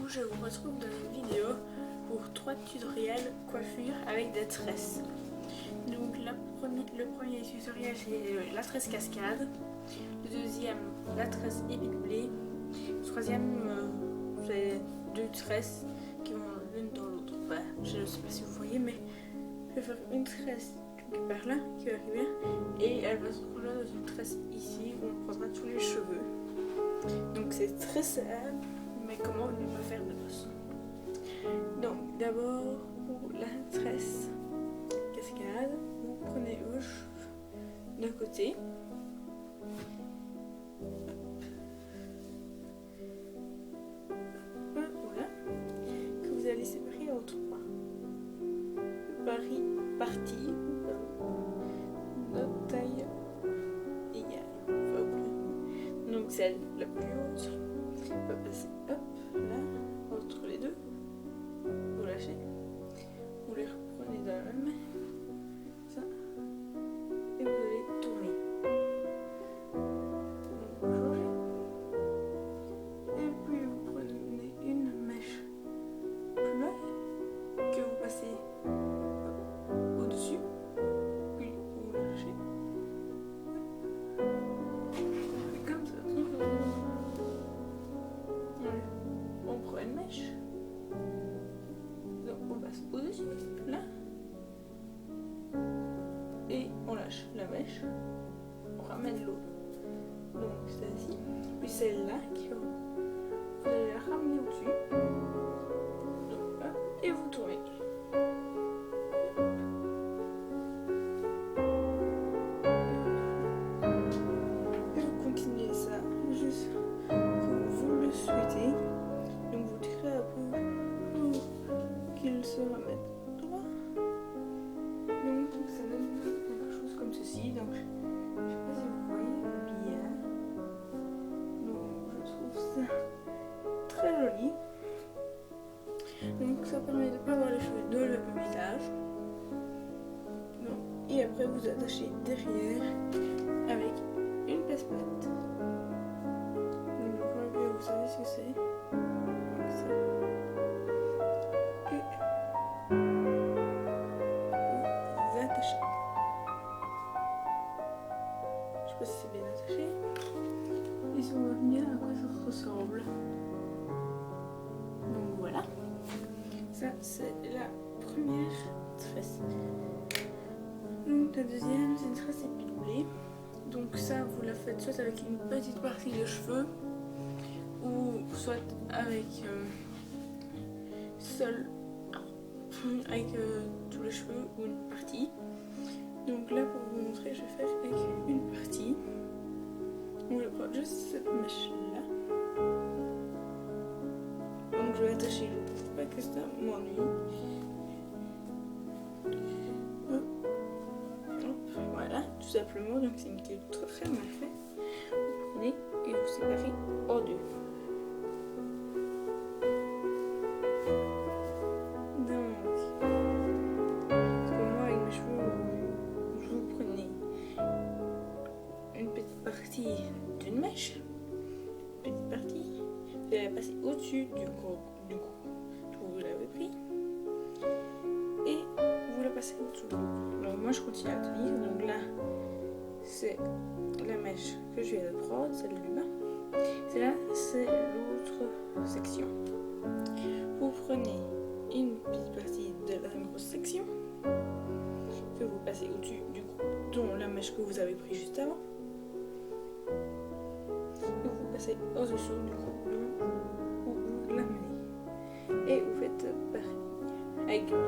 coucou, je vous retrouve dans une vidéo pour 3 tutoriels coiffure avec des tresses. Donc le premier tutoriel c'est la tresse cascade, le deuxième la tresse épidoublée, le troisième c'est 2 tresses qui vont l'une dans l'autre. Enfin, je ne sais pas si vous voyez, mais je vais faire une tresse par là qui va arriver et elle va se rouler dans une tresse ici où on prendra tous les cheveux. Donc c'est très simple, mais comment ne pas faire de bosse. Donc d'abord pour la tresse cascade, vous prenez vos cheveux d'un côté. Voilà, que vous allez séparer en 3 parties de taille égale. Donc celle la plus haute va passer hop là entre les deux, vous lâchez, vous les reprenez dans la même main, ça, et vous allez tourner. Donc vous changez, et puis vous prenez une mèche plus bas que vous passez au-dessus, puis vous lâchez. Comme ça. On prend une mèche, donc on passe au-dessus, là, et on lâche la mèche, on ramène l'autre, donc celle-ci, puis celle-là, vous allez la ramener au-dessus, donc là, et vous tournez. Et vous continuez ça juste comme vous le souhaitez. Donc vous tirez un peu pour qu'il se remette droit. Donc ça donne quelque chose comme ceci. Donc je sais pas si vous voyez bien. Donc je trouve ça très joli. Donc ça permet de ne pas avoir les cheveux dans le visage. Donc, et après vous attachez derrière avec une passe-patte. Donc le premier pied, vous savez ce que c'est. Donc ça. Et vous attachez. Je sais pas si c'est bien attaché. Et si on va venir à quoi ça ressemble. Donc voilà. Ça c'est la première tresse. Donc la deuxième c'est une tresse épidoublée. Donc ça vous la faites soit avec une petite partie de cheveux ou soit avec seul avec tous les cheveux ou une partie. Donc là pour vous montrer je vais faire avec une partie. Donc je prends juste cette mèche là. Donc je vais attacher pas que ça m'ennuie. Voilà, tout simplement. Donc c'est une clé très mal fait. Vous prenez et vous séparez en deux. Donc, parce que moi avec mes cheveux, vous prenez une petite partie d'une mèche, une petite partie, vous allez la passer au-dessus du cou où vous l'avez pris, et vous la passez en dessous. Donc moi je continue à tenir, donc là c'est la mèche que je viens de prendre, celle du bas. Celle-là c'est l'autre section. Vous prenez une petite partie de la même grosse section que vous passez au-dessus du cou, dont la mèche que vous avez pris juste avant. Et vous passez au-dessous du cou où vous l'amenez. Et vous faites pareil avec l'autre.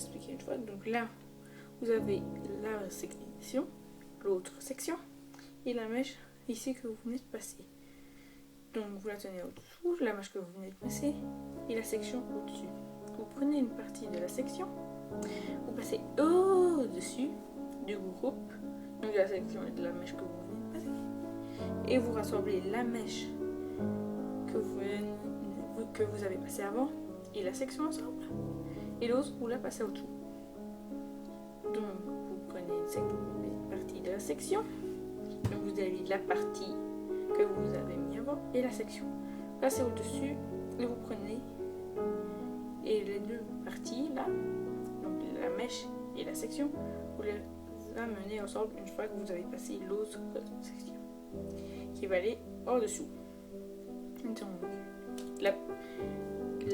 expliquer une fois. Donc là, vous avez la section, l'autre section, et la mèche ici que vous venez de passer. Donc vous la tenez au-dessous, la mèche que vous venez de passer, et la section au-dessus. Vous prenez une partie de la section, vous passez au-dessus du groupe, donc de la section et de la mèche que vous venez de passer, et vous rassemblez la mèche que vous avez passée avant et la section ensemble, et l'autre vous la passez au-dessous. Donc vous prenez une partie de la section, donc vous avez la partie que vous avez mis avant et la section. Passez au-dessus et vous prenez et les deux parties là, donc la mèche et la section, vous les amenez ensemble une fois que vous avez passé l'autre section qui va aller en-dessous. Donc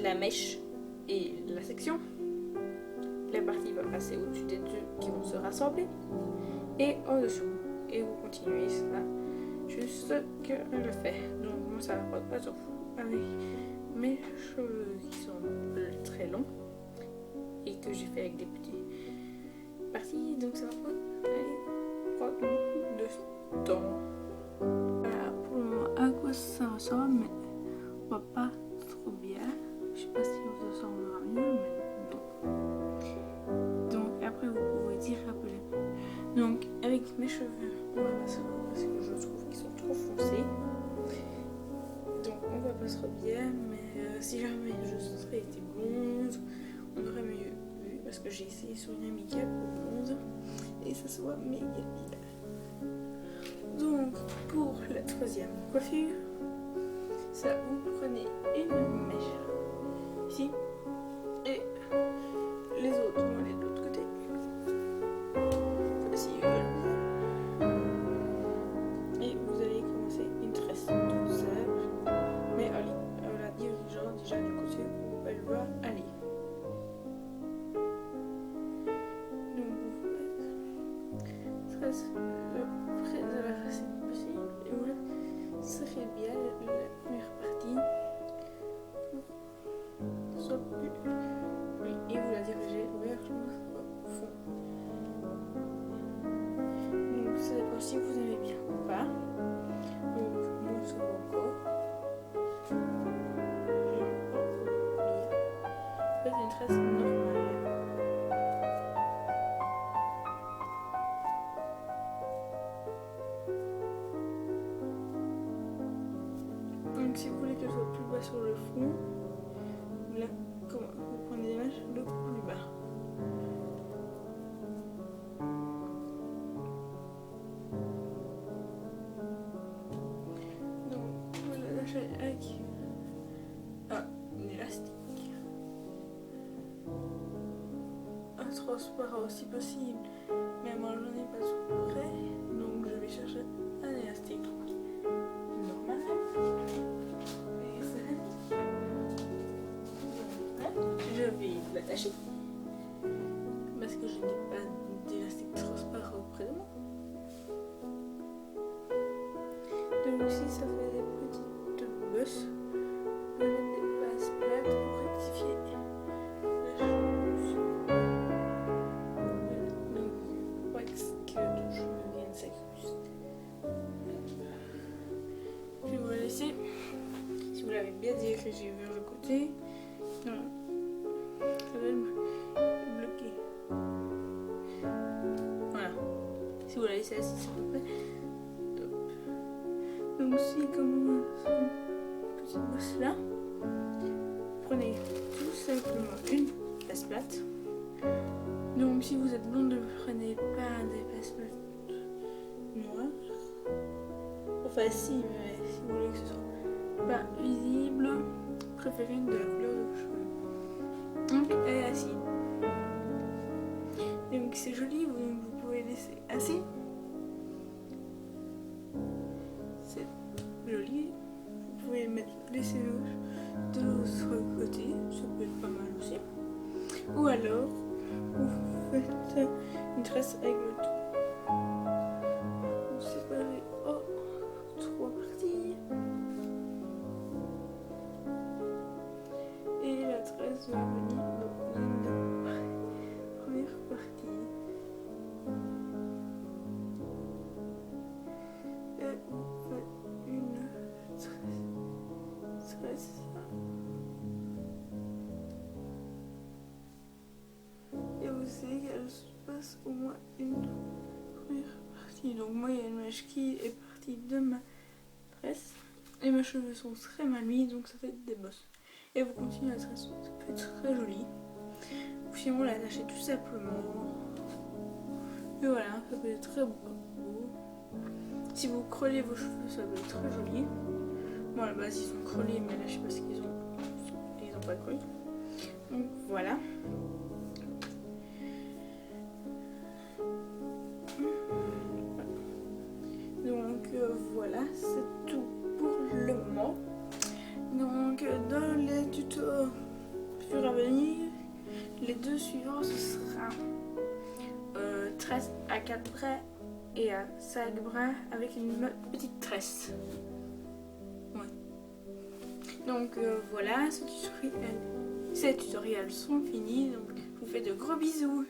la mèche et la section, la partie va passer au-dessus des deux qui vont se rassembler et en-dessous. Et vous continuez ça juste que je le fais. Donc moi ça va pas trop avec mes cheveux qui sont très longs et que j'ai fait avec des petites parties, donc ça va prendre beaucoup de temps. Voilà pour le moment à quoi ça ressemble, mais on voit pas trop bien. Je sais pas si on se ressemblera mieux, mais bon. Donc après vous pouvez dire rappeler. Donc avec mes cheveux, on va pas se parce que je trouve qu'ils sont trop foncés. Donc on va pas trop bien, mais si jamais je serais été blonde, on aurait mieux vu parce que j'ai essayé sur une amie qui a blonde et ça se voit méga bien. Donc pour la troisième coiffure, ça vous prenez une mèche ici et les autres vont aller de l'autre côté. Facile. Et vous allez commencer une tresse toute simple, mais à la dirigeant déjà du côté où elle va aller. Donc vous faites tresse le près de la racine possible et vous serrez bien la première partie pour soit plus et vous la dirigez vers le fond. Donc ça dépend si vous aimez bien ou pas. Donc moi ça va encore. Faites une tresse normale. Donc si vous voulez qu'elle soit plus bas sur le front, là, vous prenez des mèches de plus bas. Donc vous la lâchez avec un élastique. Un transparent si possible, mais moi j'en ai pas tout près, donc je vais chercher un élastique normal. Je vais l'attacher parce que je n'ai pas d'élastique transparent auprès de moi. Donc si ça fait des petites bosses, je vais mettre des bases plates pour rectifier la chose. Donc pour que les cheveux viennent s'incruster. Puis vous laissez, si vous l'avez bien dirigé vers le côté, voilà. Ça va me bloquer. Voilà. Si vous la laissez assise, ça peut plaît. Top. Donc si comme cette petite bosse là, prenez tout simplement une passe plate. Donc si vous êtes blonde, ne prenez pas des passe plates noires. Enfin si, mais si vous voulez que ce soit pas visible, préférez une de la couleur de vos cheveux. Donc elle est assise. Donc c'est joli, vous pouvez laisser assis. C'est joli. Vous pouvez laisser de l'autre côté, ça peut être pas mal aussi. Ou alors vous faites une tresse avec le tout. Vous séparez en trois parties. Et la tresse va venir tresse. Et vous savez qu'elle se passe au moins une première partie. Donc moi il y a une mèche qui est partie de ma tresse. Et mes cheveux sont très mal mis, donc ça fait des bosses. Et vous continuez la tresse, ça peut être très joli. Ou sinon l'attacher tout simplement. Et voilà, ça peut être très beau. Si vous crôlez vos cheveux, ça peut être très joli. Bon, à la base, ils sont crôlés, mais là, je sais pas ce qu'ils ont. Ils ont pas crôlé. Donc, voilà. Donc, voilà, c'est tout pour le moment. Donc, dans les tutos futurs à venir, les deux suivants, ce sera tresse à 4 bras et à 5 bras avec une petite tresse. Ouais. Donc voilà, ces tutoriels sont finis. Donc je vous fais de gros bisous.